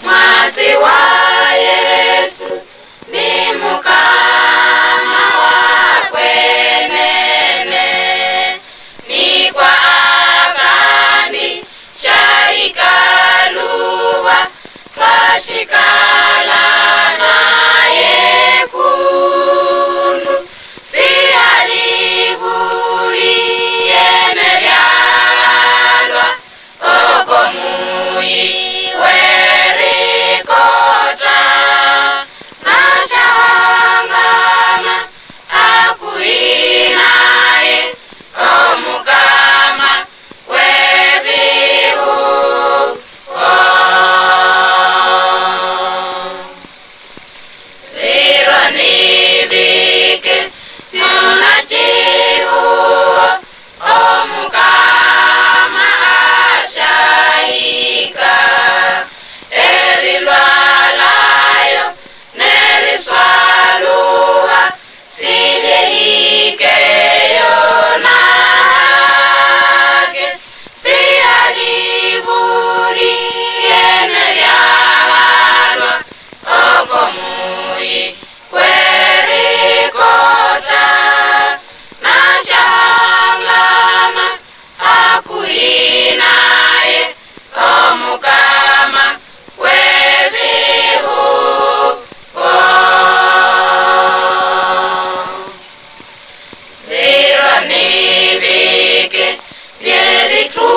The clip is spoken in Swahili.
Mwazi wa Yesu ni mukama wakwenene, ni kwa akani shaikaluwa twashikala naye kundu, si alibuliyene lyalwa oko muyi werikota, nashangama akuinaye omukama webihuko. Viro nibike munachihuo omukama ashaika, erilwalayo neriswaluwa sibyeikeyo nake, si alibuliyene lyalwa oko muyi werikota, nashangama akuinaye omukama webihuko. Viro nibike byeritu